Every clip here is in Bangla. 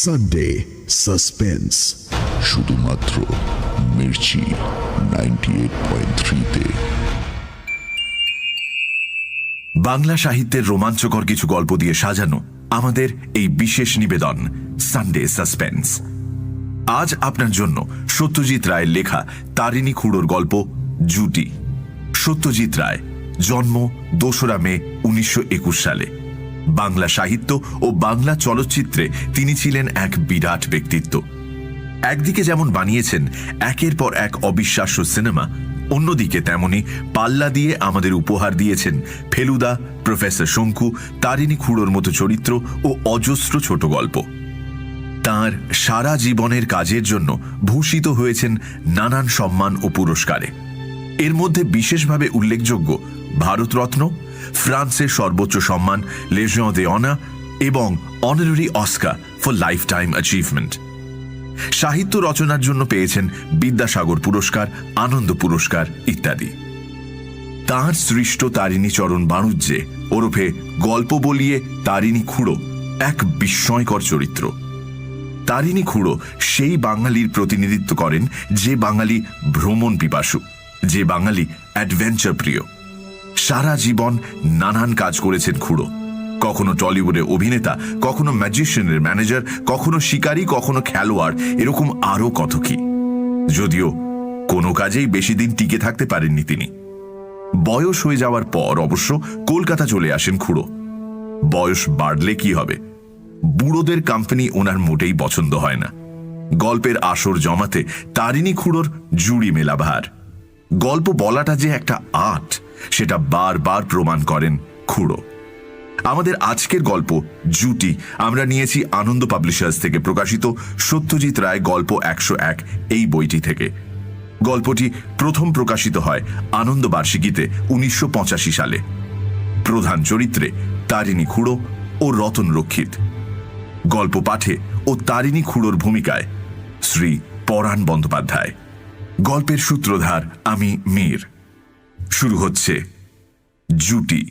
সানডে সাসপেন্স, শুধুমাত্র মির্চি 98.3-তে। বাংলা সাহিত্যের রোমাঞ্চকর কিছু গল্প দিয়ে সাজানো আমাদের এই বিশেষ নিবেদন সানডে সাসপেন্স। আজ আপনার জন্য সত্যজিৎ রায়ের লেখা তারিণী খুড়োর গল্প জুটি। সত্যজিৎ রায়, জন্ম 2রা মে 1921 সালে। বাংলা সাহিত্য ও বাংলা চলচ্চিত্রে তিনি ছিলেন এক বিরাট ব্যক্তিত্ব। একদিকে যেমন বানিয়েছেন একের পর এক অবিশ্বাস্য সিনেমা, অন্যদিকে তেমনি পাল্লা দিয়ে আমাদের উপহার দিয়েছেন ফেলুদা, প্রফেসর শঙ্কু, তারিণী খুড়োর মতো চরিত্র ও অজস্র ছোট গল্প। তাঁর সারা জীবনের কাজের জন্য ভূষিত হয়েছেন নানান সম্মান ও পুরস্কারে। এর মধ্যে বিশেষভাবে উল্লেখযোগ্য ভারতরত্ন, ফ্রান্সের সর্বোচ্চ সম্মান লেজিয়ন d'honneur এবং honorary Oscar for life time achievement. সাহিত্য রচনার জন্য পেয়েছেন বিদ্যাসাগর পুরস্কার, আনন্দ পুরস্কার ইত্যাদি। তাঁর সৃষ্ট তারিণী চরণ বাণুজ্যে ওরফে গল্প বলিয়ে তারিণী খুড়ো এক বিস্ময়কর চরিত্র। তারিণী খুড়ো সেই বাঙালির প্রতিনিধিত্ব করেন যে বাঙালি ভ্রমণ পিপাসু, যে বাঙালি অ্যাডভেঞ্চার প্রিয়। সারা জীবন নানান কাজ করেছেন খুড়ো। কখনো টলিউডের অভিনেতা, কখনো ম্যাজিশিয়ানের ম্যানেজার, কখনো শিকারী, কখনো খেলোয়াড়, এরকম আরো কত কি। যদিও কোনো কাজেই বেশি দিন টিকে থাকতে পারেননি তিনি। বয়স হয়ে যাওয়ার পর অবশ্য কলকাতা চলে আসেন খুড়ো। বয়স বাড়লে কি হবে, বুড়োদের কোম্পানি ওনার মোটেই পছন্দ হয় না। গল্পের আসর জমাতে তারিণী খুড়োর জুড়ি মেলা ভার। গল্প বলাটা যে একটা আর্ট, সেটা বারবার প্রমাণ করেন খুড়ো। আমাদের আজকের গল্প জুটি আমরা নিয়েছি আনন্দ পাবলিশার্স থেকে প্রকাশিত সত্যজিৎ রায় গল্প 101 এই বইটি থেকে। গল্পটি প্রথম প্রকাশিত হয় আনন্দ বার্ষিকীতে 1985 সালে। প্রধান চরিত্রে তারিণী খুড়ো ও রতন রক্ষিত। গল্প পাঠে ও তারিণী খুড়োর ভূমিকায় শ্রী পরাণ বন্দ্যোপাধ্যায়। গল্পের সূত্রধার আমি মীর। শুরু হচ্ছে জুটি।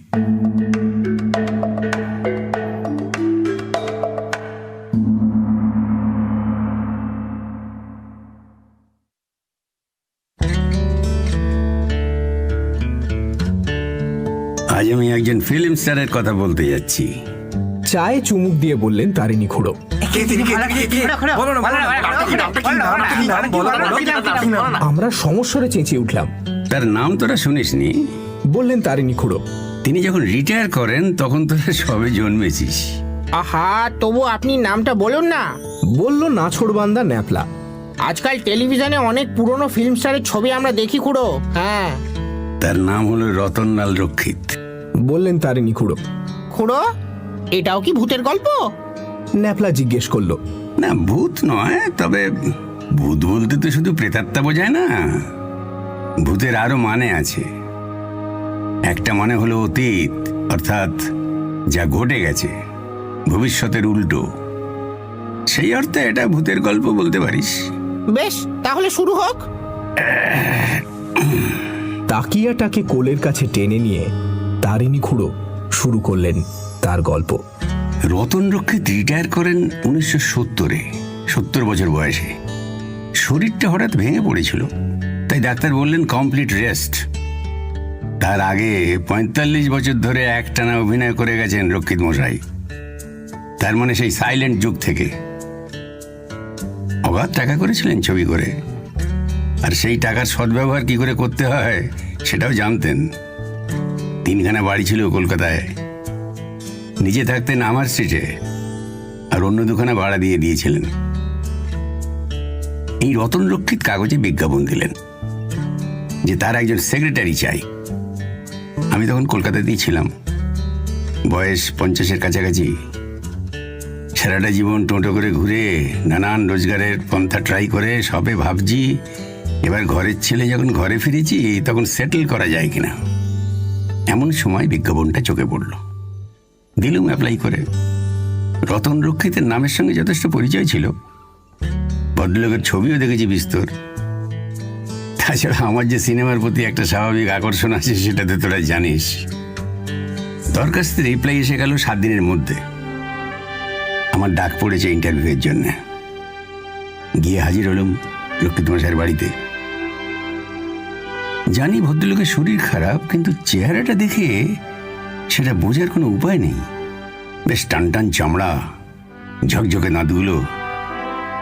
আজ আমি একজন ফিল্ম স্টারের কথা বলতে যাচ্ছি। চায়ে চুমুক দিয়ে বললেন তারিণী খুড়ো। আমরা সমস্যারে চেঁচিয়ে উঠলাম। তার নাম তোরা শুনিসনি? বললেন তারিণী খুড়ো। তিনি যখন রিটায়ার করেন তখন তোরা সবে জন্মেছিস। আহা, তবু আপনি নামটা বলুন না। বলল নাছোড়বান্দা ন্যাপলা। আজকাল টেলিভিশনে অনেক পুরনো ফিল্ম স্টারের ছবি আমরা দেখি খুড়ো। হ্যাঁ, তার নাম হলো রতনলাল রক্ষিত। বললেন তারিণী খুড়ো। খুড়ো, এটাও কি ভূতের গল্প? ন্যাপলা জিজ্ঞেস করলো। না, ভূত নয়, তবে ভূত বলতে তো শুধু প্রেতাত্মা বোঝায় না। ভূতের আরো মানে আছে। একটা মানে হলো অতীত, অর্থাৎ যা ঘটে গেছে, ভবিষ্যতের উল্টো। সেই অর্থে এটা ভূতের গল্প বলতে পারিস। বেশ, তাহলে শুরু হোক। তাকিয়াটাকে কোলের কাছে টেনে নিয়ে তারিণী খুড়ো শুরু করলেন তার গল্প। রতন রক্ষিত রিটায়ার করেন 1970-এ, 70 বছর বয়সে। শরীরটা হঠাৎ ভেঙে পড়েছিল, তাই ডাক্তার বললেন কমপ্লিট রেস্ট। তার আগে 45 বছর ধরে একটানা অভিনয় করে গেছেন রক্ষিত মশাই। তার মানে সেই সাইলেন্ট যুগ থেকে। অগাধ টাকা করেছিলেন ছবি করে, আর সেই টাকার সদ্ব্যবহার কি করে করতে হয় সেটাও জানতেন। 3খানা বাড়ি ছিল কলকাতায়। নিজে থাকতেন আমার স্ট্রিটে, আর অন্য 2খানা ভাড়া দিয়ে দিয়েছিলেন। এই রতন রক্ষিত কাগজে বিজ্ঞাপন দিলেন যে তার একজন সেক্রেটারি চাই। আমি তখন কলকাতাতেই ছিলাম, বয়স 50-এর কাছাকাছি। সারাটা জীবন টোটো করে ঘুরে নানান রোজগারের পন্থা ট্রাই করে সবে ভাবছি এবার ঘরের ছেলে যখন ঘরে ফিরেছি তখন সেটেল করা যায় কিনা। এমন সময় বিজ্ঞাপনটা চোখে পড়ল। দিলুম অ্যাপ্লাই করে। রতন রক্ষিতের নামের সঙ্গে যথেষ্ট পরিচয় ছিল, ভদ্রলোকের ছবিও দেখেছি বিস্তর। তাছাড়া আমার যে সিনেমার প্রতি একটা স্বাভাবিক আকর্ষণ আছে সেটাতে তোরা জানিস। দরখাস্তের রিপ্লাই এসে গেল 7 দিনের মধ্যে। আমার ডাক পড়েছে ইন্টারভিউয়ের জন্য। গিয়ে হাজির হলাম লক্ষ্মীত মশাইয়ের বাড়িতে। জানি ভদ্রলোকের শরীর খারাপ, কিন্তু চেহারাটা দেখে সেটা বোঝার কোনো উপায় নেই। বেশ টান টান চামড়া, ঝকঝকে দাঁতগুলো,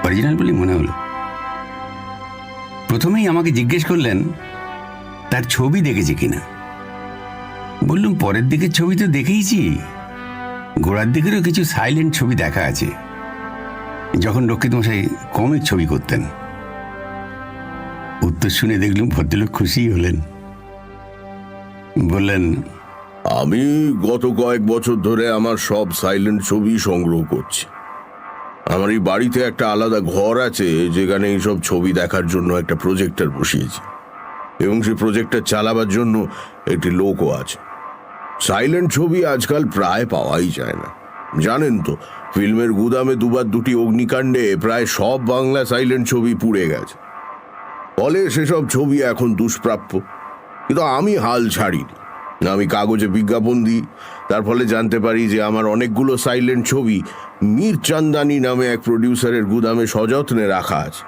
অরিজিনাল বলে মনে হলো। প্রথমেই আমাকে জিজ্ঞেস করলেন তার ছবি দেখেছে কিনা। বললাম পরের দিকের ছবি তো দেখেইছি, গোড়ার দিকেরও কিছু সাইলেন্ট ছবি দেখা আছে, যখন রক্ষিত মশাই কমিক ছবি করতেন। উত্তর শুনে দেখলুম ভদ্রলোক খুশি হলেন। বললেন, আমি গত কয়েক বছর ধরে আমার সব সাইলেন্ট ছবি সংগ্রহ করছি। আমার এই বাড়িতে একটা আলাদা ঘর আছে, যেখানে এইসব ছবি দেখার জন্য একটা প্রজেক্টর বসিয়েছি, এবং সেই প্রজেক্টর চালাবার জন্য একটি লোকও আছে। সাইলেন্ট ছবি আজকাল প্রায় পাওয়াই যায় না। জানেন তো, ফিল্মের গুদামে দুবার দুটি অগ্নিকাণ্ডে প্রায় সব বাংলা সাইলেন্ট ছবি পুড়ে গেছে। ফলে সেসব ছবি এখন দুষ্প্রাপ্য। কিন্তু আমি হাল ছাড়িনি। আমি কাগজে বিজ্ঞাপন দিই, তার ফলে জানতে পারি যে আমার অনেকগুলো সাইলেন্ট ছবি মীর চান্দানি নামে এক প্রডিউসারের গুদামে সযত্নে রাখা আছে।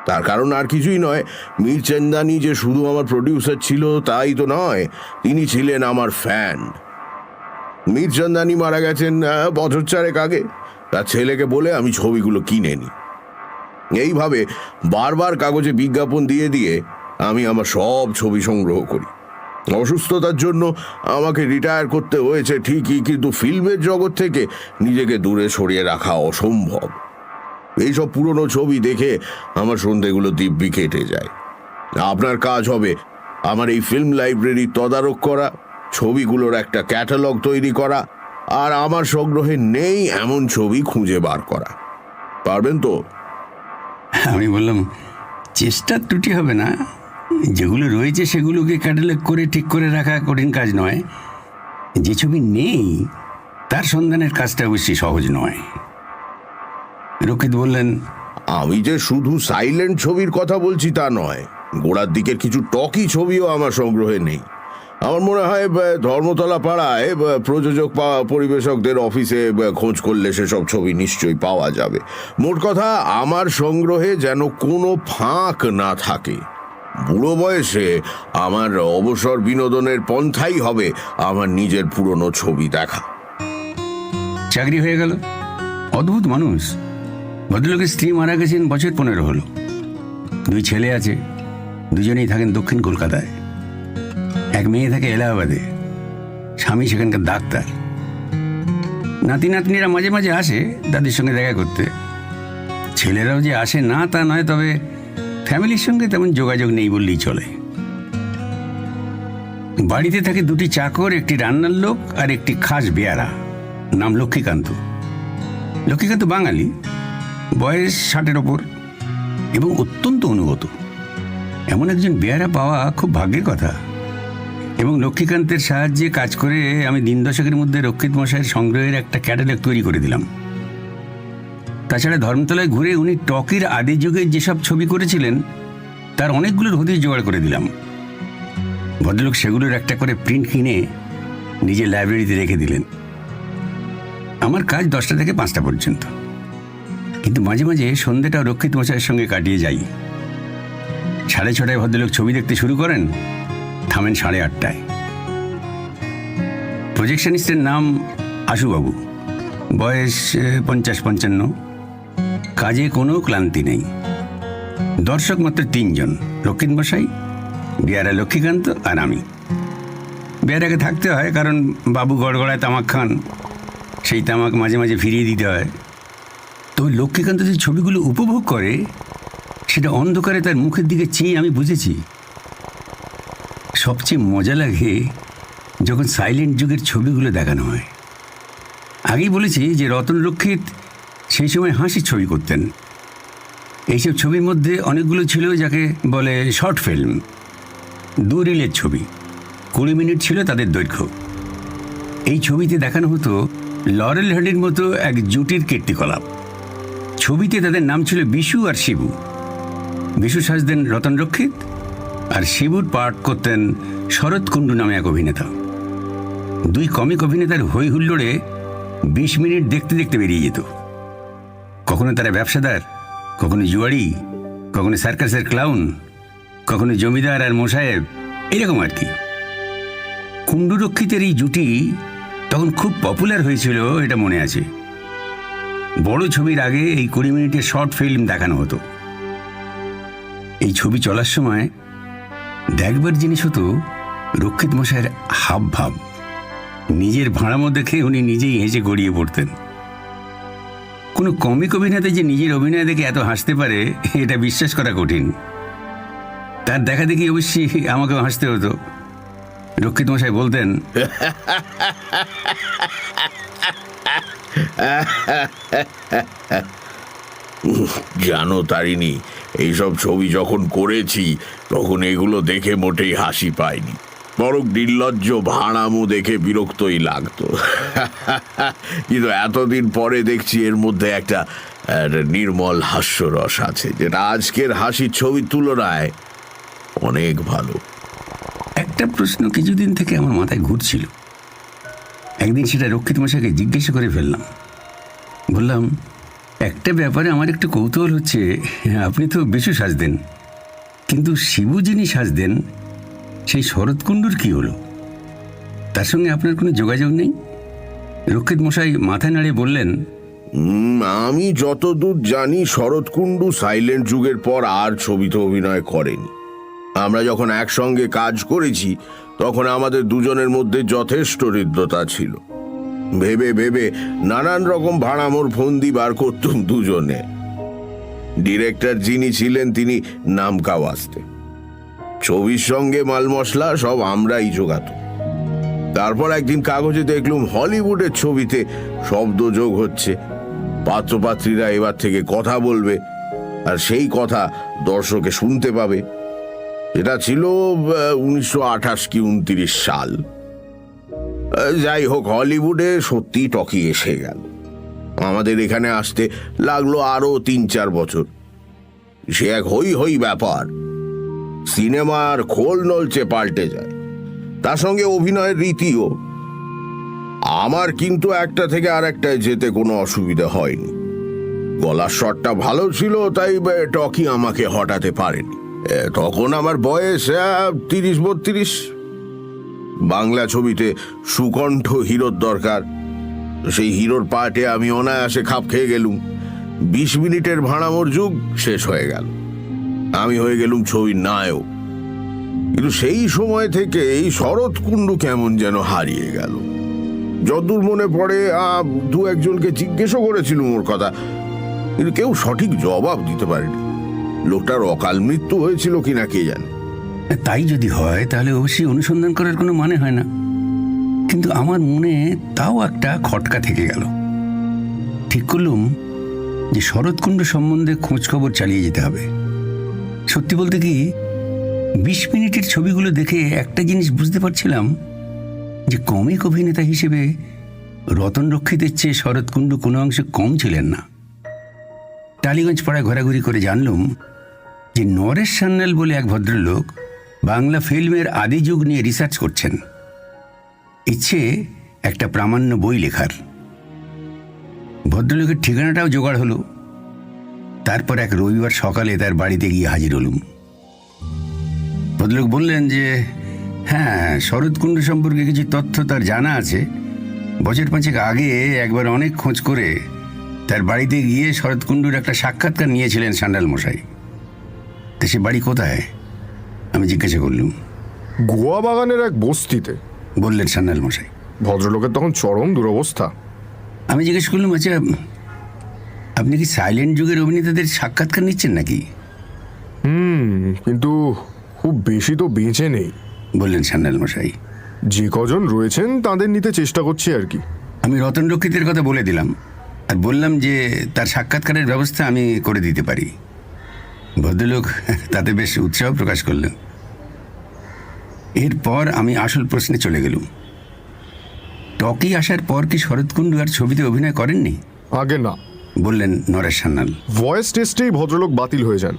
তার কারণ আর কিছুই নয়, মীর চান্দানি যে শুধু আমার প্রডিউসার ছিল তাই তো নয়, তিনি ছিলেন আমার ফ্যান। মীর চান্দানি মারা গেছেন বছর 4 আগে। তার ছেলেকে বলে আমি ছবিগুলো কিনে নিই। এইভাবে বারবার কাগজে বিজ্ঞাপন দিয়ে দিয়ে আমি আমার সব ছবি সংগ্রহ করি। অসুস্থতার জন্য আমাকে রিটায়ার করতে হয়েছে ঠিকই, কিন্তু ফিল্মের জগৎ থেকে নিজেকে দূরে সরিয়ে রাখা অসম্ভব। এইসব পুরনো ছবি দেখে আমার সন্ধ্যেগুলো দিব্যি কেটে যায়। আপনার কাজ হবে আমার এই ফিল্ম লাইব্রেরি তদারক করা, ছবিগুলোর একটা ক্যাটালগ তৈরি করা, আর আমার সংগ্রহে নেই এমন ছবি খুঁজে বার করা। পারবেন তো? আমি বললাম, চেষ্টার ত্রুটি হবে না। যেগুলো রয়েছে সেগুলোকে ক্যাটালগ করে ঠিক করে রাখা কঠিন কাজ নয়। যে ছবি নেই তার সন্ধানের কাজটা অবশ্যই সহজ নয়। রক্ষিত বললেন, আমি যে শুধু সাইলেন্ট ছবির কথা বলছি তা নয়, গোড়ার দিকের কিছু টকি ছবিও আমার সংগ্রহে নেই। আমার মনে হয় ধর্মতলা পাড়ায় প্রযোজক পরিবেশকদের অফিসে খোঁজ করলে সেসব ছবি নিশ্চয়ই পাওয়া যাবে। মোট কথা, আমার সংগ্রহে যেন কোনো ফাঁক না থাকে। বুড়ো বয়সে আমার অবসর বিনোদনের পন্থাই হবে আমার নিজের পুরনো ছবি দেখা। চাকরি হয়ে গেল। অদ্ভুত মানুষ। ভদ্রলোকের স্ত্রী মারা গেছেন বছর 15 হলো। 2 ছেলে আছে, দুজনেই থাকেন দক্ষিণ কলকাতায়। এক মেয়ে থাকে এলাহাবাদে, স্বামী সেখানকার ডাক্তার। নাতি নাতনিরা মাঝে মাঝে আসে দাদির সঙ্গে দেখা করতে। ছেলেরাও যে আসে না তা নয়, তবে ফ্যামিলির সঙ্গে তেমন যোগাযোগ নেই বললেই চলে। বাড়িতে থাকে 2টি চাকর, একটি রান্নার লোক আর একটি খাস বেয়ারা, নাম লক্ষ্মীকান্ত। লক্ষ্মীকান্ত বাঙালি, বয়স 60-এর ওপর এবং অত্যন্ত অনুগত। এমন একজন বেয়ারা পাওয়া খুব ভাগ্যের কথা। এবং লক্ষ্মীকান্তের সাহায্যে কাজ করে আমি দিন 10-এর মধ্যে রক্ষিত মশাইয়ের সংগ্রহের একটা ক্যাটালগ তৈরি করে দিলাম। তাছাড়া ধর্মতলায় ঘুরে উনি টকির আদি যুগের যেসব ছবি করেছিলেন তার অনেকগুলোর হদিশ জোগাড় করে দিলাম। ভদ্রলোক সেগুলোর একটা করে প্রিন্ট কিনে নিজের লাইব্রেরিতে রেখে দিলেন। আমার কাজ 10টা থেকে 5টা পর্যন্ত, কিন্তু মাঝে মাঝে সন্ধ্যেটা রক্ষিত মশাইয়ের সঙ্গে কাটিয়ে যাই। 6:30 ভদ্রলোক ছবি দেখতে শুরু করেন, থামেন 8:30টায়। প্রজেকশনিস্টের নাম আশুবাবু, বয়স 50-55। কাজে কোনো ক্লান্তি নেই। দর্শক মাত্র 3 জন, রক্ষিত মশাই, বেয়ারা লক্ষ্মীকান্ত আর আমি। বেয়ারাকে থাকতে হয়, কারণ বাবু গড়গড়ায় তামাক খান, সেই তামাক মাঝে মাঝে ফিরিয়ে দিতে হয়। তো লক্ষ্মীকান্ত যে ছবিগুলো উপভোগ করে সেটা অন্ধকারে তার মুখের দিকে চেয়ে আমি বুঝেছি। সবচেয়ে মজা লাগে যখন সাইলেন্ট যুগের ছবিগুলো দেখানো হয়। আগেই বলেছি যে রতন রক্ষিত সেই সময় হাসির ছবি করতেন। এইসব ছবির মধ্যে অনেকগুলো ছিল যাকে বলে শর্ট ফিল্ম, 2 রিলের ছবি, 20 মিনিট ছিল তাদের দৈর্ঘ্য। এই ছবিতে দেখানো হতো লরেল হার্ডির মতো এক জুটির কীর্তিকলাপ। ছবিতে তাদের নাম ছিল বিশু আর শিবু। বিশু সাজতেন রতন রক্ষিত, আর শিবুর পাঠ করতেন শরৎ কুণ্ডু নামে এক অভিনেতা। 2 কমিক অভিনেতার হই হুল্লোড়ে 20 মিনিট দেখতে দেখতে বেরিয়ে যেত। কখনো তারা ব্যবসাদার, কখনো জুয়ারি, কখনো সার্কাসের ক্লাউন, কখনো জমিদার আর মোসাহেব, এরকম আর কি। কুণ্ডুরক্ষিতের এই জুটি তখন খুব পপুলার হয়েছিল, এটা মনে আছে। বড় ছবির আগে এই 20 মিনিটের শর্ট ফিল্ম দেখানো হতো। এই ছবি চলার সময় দেখবার জিনিস হতো রক্ষিত মশাইয়ের হাব ভাব। নিজের ভাড়ামো দেখে উনি নিজেই হেসে গড়িয়ে পড়তেন। কোনো কমিক অভিনেতা যে নিজের অভিনয় দেখে এত হাসতে পারে এটা বিশ্বাস করা কঠিন। তার দেখা দেখি অবশ্যই আমাকেও হাসতে হতো। রক্ষিত মশাই বলতেন, জানো তারিণী, এইসব ছবি যখন করেছি তখন এগুলো দেখে মোটেই হাসি পায়নি, বরং নির্লজ্জ ভাড়ামো দেখে বিরক্তই লাগতো। কিন্তু এতদিন পরে দেখছি এর মধ্যে একটা নির্মল হাস্যরস আছে, যেটা আজকের হাসির ছবির তুলনায় অনেক ভালো। একটা প্রশ্ন কিছুদিন থেকে আমার মাথায় ঘুরছিল। একদিন সেটা রক্ষিত মশাইকে জিজ্ঞেস করে ফেললাম। বললাম, একটা ব্যাপারে আমার একটু কৌতূহল হচ্ছে, আপনি তো বেশি সাজতেন, কিন্তু শিবু যিনি সাজতেন সেই শরৎকুণ্ডুর কি হলো? তার সঙ্গে আপনার কোনো যোগাযোগ নেই? রক্ষিত মশাই মাথা নাড়ে বললেন, আমি যতদূর জানি শরৎকুণ্ডু সাইলেন্ট যুগের পর আর ছবিতে অভিনয় করেনি। আমরা যখন একসঙ্গে কাজ করেছি তখন আমাদের দুজনের মধ্যে যথেষ্ট হৃদ্যতা ছিল। ভেবে ভেবে নানান রকম ভাড়ামোর ফন্দি বার করতুম দুজনে। ডিরেক্টর যিনি ছিলেন তিনি নামকা ওয়াস্তে, ছবির সঙ্গে মাল মশলা সব আমরাই জোগাতাম। তারপর একদিন কাগজে দেখলুম হলিউডের ছবিতে শব্দ যোগ হচ্ছে, পাত্রপাত্রীরা এবার থেকে কথা বলবে আর সেই কথা দর্শকে শুনতে পাবে। এটা ছিল 1928 কি 29 সাল। যাই হোক, হলিউডে সত্যি টকি এসে গেল। আমাদের এখানে আসতে লাগলো আরো 3-4 বছর। সে এক হই হই ব্যাপার। সিনেমার খোল নলচে পাল্টে যায়, তার সঙ্গে অভিনয়ের রীতিও। আমার কিন্তু একটা থেকে আর একটায় যেতে কোনো অসুবিধা হয়নি। গলার স্বরটা ভালো ছিল, তাই টকি আমাকে হটাতে পারেনি। তখন আমার বয়স 30-32। বাংলা ছবিতে সুকণ্ঠ হিরোর দরকার, সেই হিরোর পার্টে আমি অনায়াসে খাপ খেয়ে গেলুম। 20 মিনিটের ভাড়ামোর যুগ শেষ হয়ে গেল, আমি হয়ে গেলুম ছবির নায়ক। কিন্তু সেই সময় থেকে এই শরৎকুণ্ডু কেমন যেন হারিয়ে গেল। যতদূর মনে পড়ে 2-1 জনকে জিজ্ঞেসও করেছিলুম ওর কথা, কিন্তু কেউ সঠিক জবাব দিতে পারেনি। লোকটার অকাল মৃত্যু হয়েছিল কিনা কে জানে। তাই যদি হয় তাহলে অবশ্যই অনুসন্ধান করার কোনো মানে হয় না। কিন্তু আমার মনে তাও একটা খটকা থেকে গেল। ঠিক করলুম যে শরৎকুণ্ডু সম্বন্ধে খোঁজখবর চালিয়ে যেতে হবে। সত্যি বলতে কি, 20 মিনিটের ছবিগুলো দেখে একটা জিনিস বুঝতে পারছিলাম যে কমিক অভিনেতা হিসেবে রতন রক্ষিতের চেয়ে শরৎকুণ্ডু কোনো অংশে কম ছিলেন না। টালিগঞ্জ পাড়ায় ঘোরাঘুরি করে জানলুম যে নরেশ সান্যাল বলে এক ভদ্রলোক বাংলা ফিল্মের আদি যুগ নিয়ে রিসার্চ করছেন। ইচ্ছে একটা প্রামাণ্য বই লেখার। ভদ্রলোকের ঠিকানাটাও জোগাড় হলো। তারপর এক রবিবার সকালে তার বাড়িতে গিয়ে হাজির হলুম। ভদ্রলোক বললেন যে হ্যাঁ, শরৎকুণ্ডু সম্পর্কে কিছু তথ্য তার জানা আছে। বছর 5 আগে একবার অনেক খোঁজ করে তার বাড়িতে গিয়ে শরৎকুণ্ডুর একটা সাক্ষাৎকার নিয়েছিলেন সান্যাল মশাই। তো সে বাড়ি কোথায় আমি জিজ্ঞাসা করলুম। গোয়া বাগানের এক বস্তিতে, বললেন সান্যাল মশাই। ভদ্রলোকের তখন চরম দুরবস্থা। আমি জিজ্ঞেস করলাম, আচ্ছা আপনি কি সাইলেন্ট যুগের অভিনেতাদের সাক্ষাৎকার নিচ্ছেন নাকি? কিন্তু খুব বেশি তো বেঁচে নেই, বললেন সান্যাল মশাই। যে কজন রয়েছেন তাদের নিতে চেষ্টা করছি আর কি। আমি রতন রক্ষিতের কথা বলে দিলাম আর বললাম যে তার সাক্ষাৎকারের ব্যবস্থা আমি করে দিতে পারি। ভদ্রলোক তাতে বেশ উৎসাহ প্রকাশ করলেন। এরপর আমি আসল প্রশ্নে চলে গেলুম। টকি আসার পর কি শরৎকুণ্ডু আর ছবিতে অভিনয় করেননি? আগে না, বললেন নরেশ সান্যাল। ভয়েস টেস্টেই ভদ্রলোক বাতিল হয়ে যান।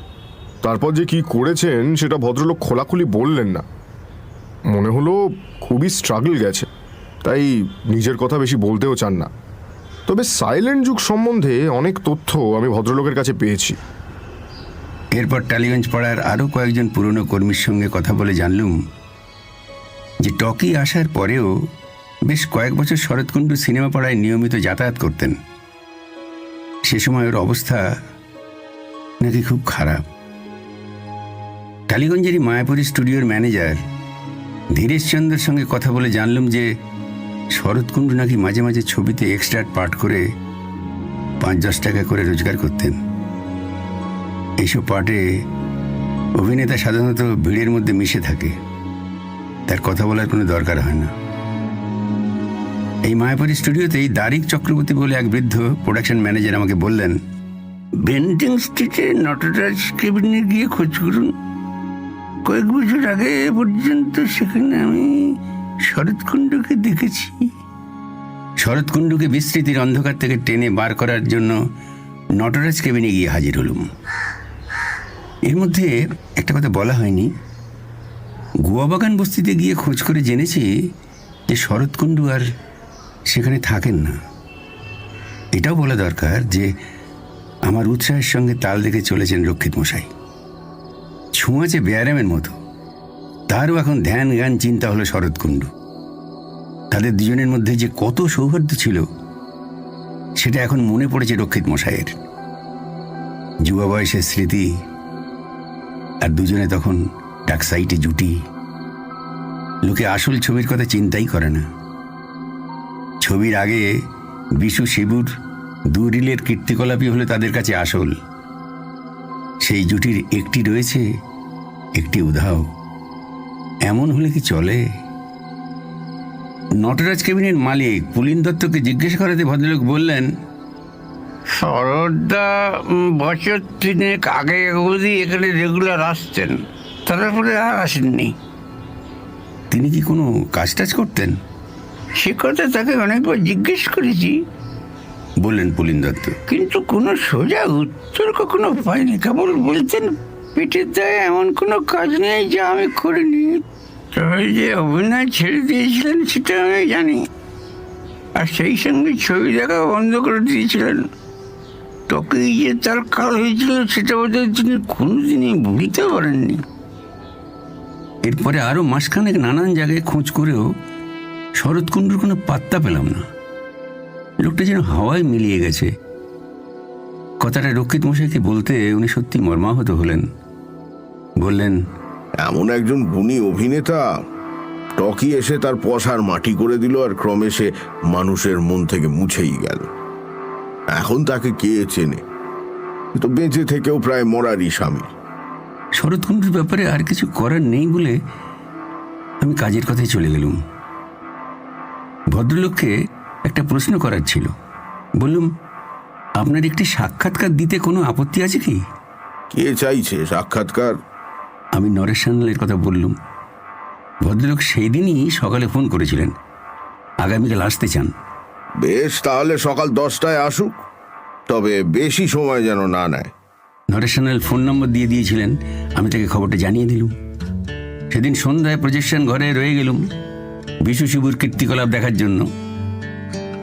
তারপর যে কি করেছেন সেটা ভদ্রলোক খোলাখুলি বললেন না। মনে হলো খুবই স্ট্রাগল গেছে, তাই নিজের কথা বেশি বলতেও চান না। তবে সাইলেন্ট যুগ সম্বন্ধে অনেক তথ্য আমি ভদ্রলোকের কাছে পেয়েছি। এরপর টালিগঞ্জ পাড়ার আরও কয়েকজন পুরনো কর্মীর সঙ্গে কথা বলে জানলুম যে টকি আসার পরেও বেশ কয়েক বছর শরৎকুণ্ডু সিনেমা পাড়ায় নিয়মিত যাতায়াত করতেন। সে সময় ওর অবস্থা নাকি খুব খারাপ। টালিগঞ্জেরই মায়াপুরী স্টুডিওর ম্যানেজার ধীরেশচন্দ্রের সঙ্গে কথা বলে জানলাম যে শরৎকুণ্ডু নাকি মাঝে মাঝে ছবিতে এক্সট্রা পার্ট করে 5-10 টাকা করে রোজগার করতেন। এইসব পার্টে অভিনেতা সাধারণত ভিড়ের মধ্যে মিশে থাকে, তার কথা বলার কোনো দরকার হয় না। এই মায়াপুরী স্টুডিওতেই দারিক চক্রবর্তী বলে এক বৃদ্ধ প্রোডাকশন ম্যানেজার আমাকে বললেন, বেন্টিং স্ট্রিটে নটরাজ কেবিনে গিয়ে খোঁজ করুন। কয়েক বছর আগে পর্যন্ত সেখানে আমি শরৎকুণ্ডুকে দেখেছি। শরৎকুণ্ডুকে বিস্মৃতির অন্ধকার থেকে টেনে বার করার জন্য নটরাজ কেবিনে গিয়ে হাজির হলুম। এর মধ্যে একটা কথা বলা হয়নি, গোয়াবাগান বস্তিতে গিয়ে খোঁজ করে জেনেছি যে শরৎকুণ্ডু আর সেখানে থাকেন না। এটাও বলা দরকার যে আমার উৎসাহের সঙ্গে তাল দেখে চলেছেন রক্ষিত মশাই। ছুঁয়াচে ব্যায়ামের মতো তারও এখন ধ্যান জ্ঞান চিন্তা হলো শরৎকুণ্ডু। তাদের দুজনের মধ্যে যে কত সৌহার্দ্য ছিল সেটা এখন মনে পড়েছে রক্ষিত মশাইয়ের। যুবা বয়সের স্মৃতি, আর দুজনে তখন ডাক সাইটে জুটি। লোকে আসল ছবির কথা চিন্তাই করে না। ছবির আগে বিশু শিবুর 2 রিলের কীর্তিকলাপই হলো তাদের কাছে আসল। সেই জুটির একটি রয়েছে, একটি উধাও। এমন হলে কি চলে? নটরাজ কেবিনের মালিক পুলিন দত্তকে জিজ্ঞেস করাতে ভদ্রলোক বললেন, শরৎদা বছর 3 আগে অবধি এখানে রেগুলার আসতেন, তারপরে আর আসেননি। তিনি কি কোনো কাজ টাজ করতেন? সে কথা তাকে অনেকবার জিজ্ঞেস করেছি, বললেন পুলিন দত্ত, কিন্তু কোনো সোজা উত্তর কখনো পাইনি। কেবল বলতেন পেটের দায়ে এমন কোনো কাজ নেই যা আমি করিনি। তবে যে অভিনয় ছেড়ে দিয়েছিলেন সেটা আমি জানি, আর সেই সঙ্গে ছবি দেখা বন্ধ করে দিয়েছিলেন। তোকে যে তার কাল হয়েছিল সেটা বোধহয় তিনি কোনোদিনই ভুলতে পারেননি। এরপরে আরও মাসখানেক নানান জায়গায় খোঁজ করেও শরৎকুণ্ডুর কোনো পাত্তা পেলাম না। লোকটা যেন হাওয়ায় মিলিয়ে গেছে। কথাটা রক্ষিত মশাইকে বলতে উনি সত্যি মর্মাহত হলেন। বললেন, এমন একজন গুণী অভিনেতা, টকি এসে তার পসার মাটি করে দিল, আর ক্রমে সে মানুষের মন থেকে মুছেই গেল। এখন তাকে কে চেনে? তো বেঁচে থেকেও প্রায় মরারই সামিল। শরৎকুণ্ডুর ব্যাপারে আর কিছু করার নেই বলে আমি কাজের কথায় চলে গেলুম। ভদ্রলোককে একটা প্রশ্ন করার ছিল। বললুম, আপনার একটি সাক্ষাৎকার দিতে কোনো আপত্তি আছে কি? কে চাইছে সাক্ষাৎকার? আমি নরেশ সান্যালের কথা বললুম। ভদ্রলোক সেই দিনই সকালে ফোন করেছিলেন, আগামীকাল আসতে চান। বেশ, তাহলে সকাল 10টায় আসুক, তবে বেশি সময় যেন না নেয়। নরেশ সান্যাল ফোন নম্বর দিয়ে দিয়েছিলেন, আমি তাকে খবরটা জানিয়ে দিলুম। সেদিন সন্ধ্যায় প্রজেকশন ঘরে রয়ে গেলুম বিশু শিবুর কীর্তিকলাপ দেখার জন্য।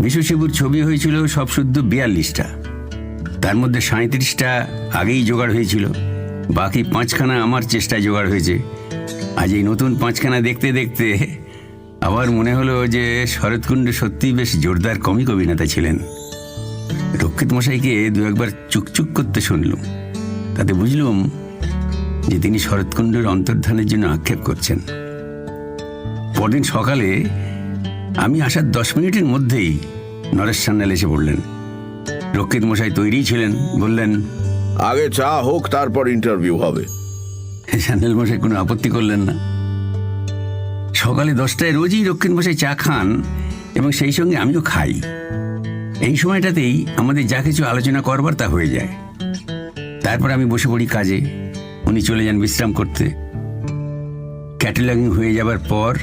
বিশু শিবুর ছবি হয়েছিল সব শুদ্ধ 42টা, তার মধ্যে 37টা আগেই জোগাড় হয়েছিল, বাকি 5খানা আমার চেষ্টায় জোগাড় হয়েছে। আজ এই নতুন 5খানা দেখতে দেখতে আবার মনে হলো যে শরৎকুণ্ডু সত্যিই বেশ জোরদার কমিক অভিনেতা ছিলেন। রক্ষিত মশাইকে 2-1বার চুকচুক করতে শুনলুম, তাতে বুঝলুম যে তিনি শরৎকুণ্ডুর অন্তর্ধানের জন্য আক্ষেপ করছেন। পরদিন সকালে আমি আসার 10 মিনিটের মধ্যেই নরেশ সান্যাল এসে পড়লেন। রক্ষিত মশাই তৈরি ছিলেন, বললেন, আগে চা হোক, তারপর ইন্টারভিউ হবে। সান্যাল মশাই কোনো আপত্তি করলেন না। সকালে 10টায় রোজই রক্ষিত মশাই চা খান এবং সেই সঙ্গে আমিও খাই। এই সময়টাতেই আমাদের যা কিছু আলোচনা করবার তা হয়ে যায়। তারপর আমি বসে পড়ি কাজে, উনি চলে যান বিশ্রাম করতে। ক্যাটালগিং হয়ে যাবার পর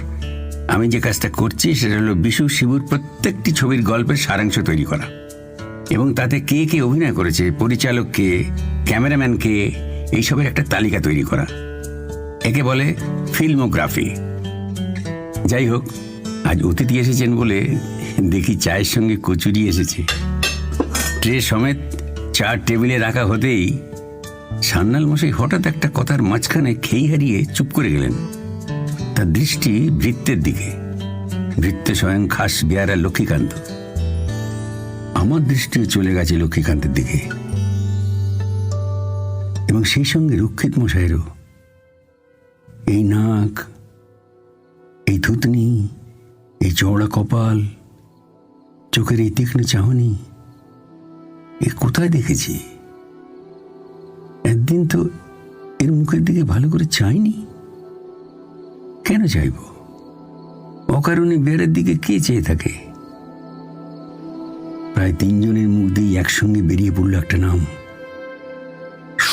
আমি যে কাজটা করছি সেটা হলো বিশু শিবুর প্রত্যেকটি ছবির গল্পের সারাংশ তৈরি করা, এবং তাতে কে কে অভিনয় করেছে, পরিচালক কে, ক্যামেরাম্যান কে, এইসবের একটা তালিকা তৈরি করা। একে বলে ফিল্মোগ্রাফি। যাই হোক, আজ অতিথি এসেছেন বলে দেখি চায়ের সঙ্গে কচুরি এসেছে। ট্রে সমেত চা টেবিলে রাখা হতেই সান্যাল মশাই হঠাৎ একটা কথার মাঝখানে খেই হারিয়ে চুপ করে গেলেন। তার দৃষ্টি ভৃত্যের দিকে। ভৃত্য স্বয়ং খাস বেয়ারা লক্ষ্মীকান্ত। আমার দৃষ্টিও চলে গেছে লক্ষ্মীকান্তের দিকে, এবং সেই সঙ্গে রক্ষিত মশাইয়েরও। এই নাক, এই থুতনি, এই চওড়া কপাল, চোখের এই তীক্ষ্ণ চাহনি, এ কোথায় দেখেছি? একদিন তো এর মুখের দিকে ভালো করে চাইনি। কেন চাইব? অকারণে বেড়ের দিকে কে চেয়ে থাকে? প্রায় 3 জনের মুখ দিয়ে একসঙ্গে বেরিয়ে পড়ল একটা নাম,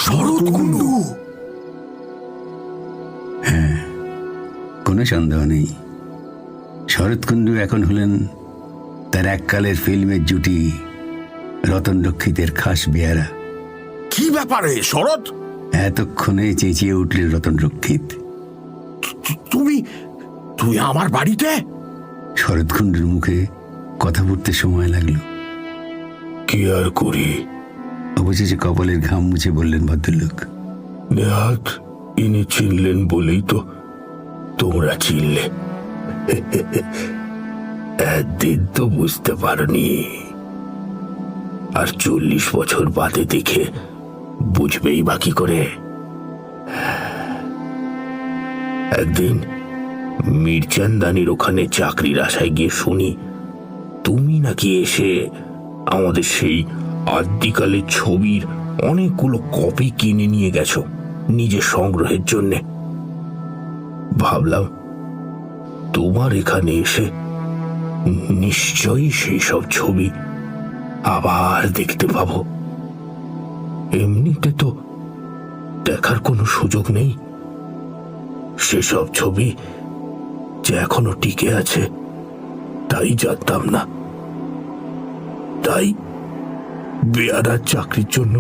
শরৎ কুণ্ডু। হ্যাঁ, কোনো সন্দেহ নেই, শরৎ কুণ্ডু এখন হলেন তার এককালের ফিল্মের জুটি রতন রক্ষিতের খাস বেয়ারা। কি ব্যাপারে শরৎ? এতক্ষণে চেঁচিয়ে উঠলেন রতন রক্ষিত। তুমি তুই আমার বাড়িতে? শরৎ কুণ্ডুর মুখে কথা বলতে সময় লাগলো। কি আর করি? অবশেষে কপালের ঘাম মুছে বললেন ভদ্রলোক। নেহাত ইনি চিনলেন বলেই তো তোমরা চিনলে। একদিন তো বুঝতে পারনি, আর 40 বছর বাদে দেখে বুঝবেই বাকি করে। একদিন মিরচান্দানির ওখানে চাকরির আশায় গিয়ে শুনি তুমি নাকি এসে আমাদের সেই আদ্যিকালের ছবির অনেকগুলো কপি কিনে নিয়ে গেছো নিজের সংগ্রহের জন্যে। ভাবলাম তোমার এখানে এসে নিশ্চয়ই সেই সব ছবি আবার দেখতে পাবো। এমনিতে তো দেখার কোনো সুযোগ নেই। সেসব ছবি যে এখনো টিকে আছে তাই জানতাম না। তাই বেয়ারার চাকরির জন্য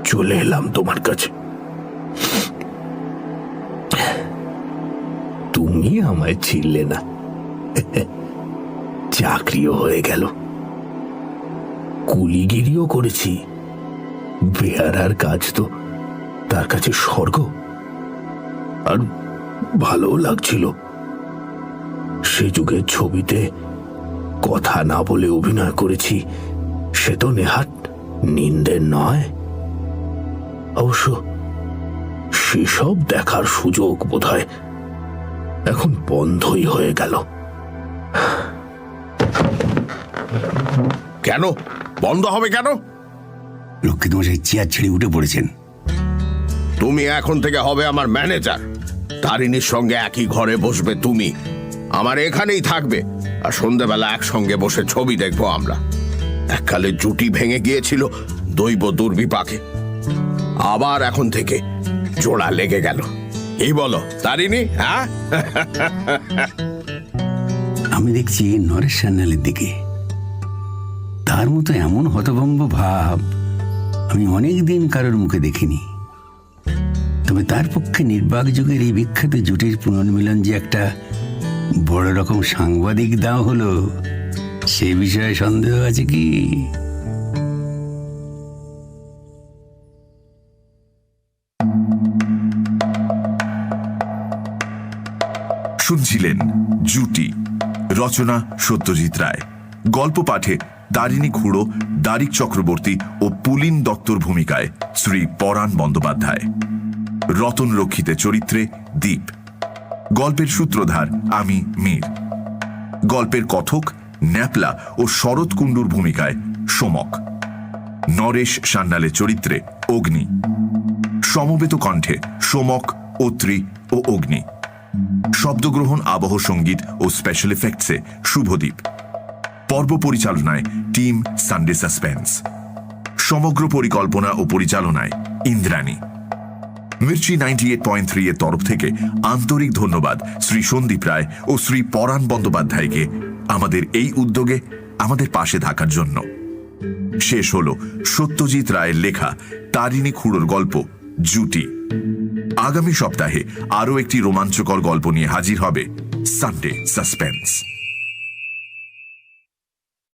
চলে এলাম তোমার কাছে। তুমি আমায় চিনলে না, চাকরিও হয়ে গেল, কুলিগিরিও করেছি। বেয়ারার কাজ তো তার কাছে স্বর্গ, আর ভালোও লাগছিল। সে যুগের ছবিতে কথা না বলে অভিনয় করেছি, সে তো নেহাত নিন্দের নয়। অবশ্য সেসব দেখার সুযোগ বোধহয় এখন বন্ধই হয়ে গেল। কেন বন্ধ হবে? কেন? রক্ষিত মশাই চেয়ার ছেড়ে উঠে পড়েছেন। তুমি এখন থেকে হবে আমার ম্যানেজার। তারিণীর সঙ্গে একই ঘরে বসবে তুমি, আমার এখানেই থাকবে, আর সন্ধ্যেবেলা একসঙ্গে বসে ছবি দেখবো আমরা। এককালে জুটি ভেঙে গিয়েছিল দৈব দুর্বিপাকে, আবার এখন থেকে জোড়া লেগে গেল। এই বলো তারিণী? হ্যাঁ, আমি দেখছি নরেশ সান্যালের দিকে। তার মতো এমন হতভম্ব ভাব আমি অনেকদিন কারোর মুখে দেখিনি। তবে তার পক্ষে নির্বাক যুগের এই বিখ্যাত জুটির পুনর্মিলন যে একটা বড় রকম সাংবাদিক দাও হলো, সে বিষয়ে সন্দেহ আছে কি? শুনছিলেন জুটি, রচনা সত্যজিৎ রায়, গল্প পাঠে তারিণী খুড়ো, দারিক চক্রবর্তী ও পুলিন দত্তর ভূমিকায় শ্রী পরাণ বন্দ্যোপাধ্যায়, রতন রক্ষিতের চরিত্রে দীপ, গল্পের সূত্রধার আমি মীর, গল্পের কথক ন্যাপলা ও শরৎ কুণ্ডুর ভূমিকায় সোমক, নরেশ সান্যালের চরিত্রে অগ্নি, সমবেত কণ্ঠে সোমক, অত্রি ও অগ্নি, শব্দগ্রহণ, আবহ সঙ্গীত ও স্পেশাল এফেক্টসে শুভদীপ, পর্ব পরিচালনায় টিম সানডে সাসপেন্স, সমগ্র পরিকল্পনা ও পরিচালনায় ইন্দ্রাণী। মির্চি 98.3 এর তরফ থেকে আন্তরিক ধন্যবাদ শ্রী সন্দীপ রায় ও শ্রী পরাণ বন্দ্যোপাধ্যায়কে আমাদের এই উদ্যোগে আমাদের পাশে থাকার জন্য। শেষ হল সত্যজিৎ রায়ের লেখা তারিণী খুড়োর গল্প জুটি। আগামী সপ্তাহে আরও একটি রোমাঞ্চকর গল্প নিয়ে হাজির হবে সানডে সাসপেন্স।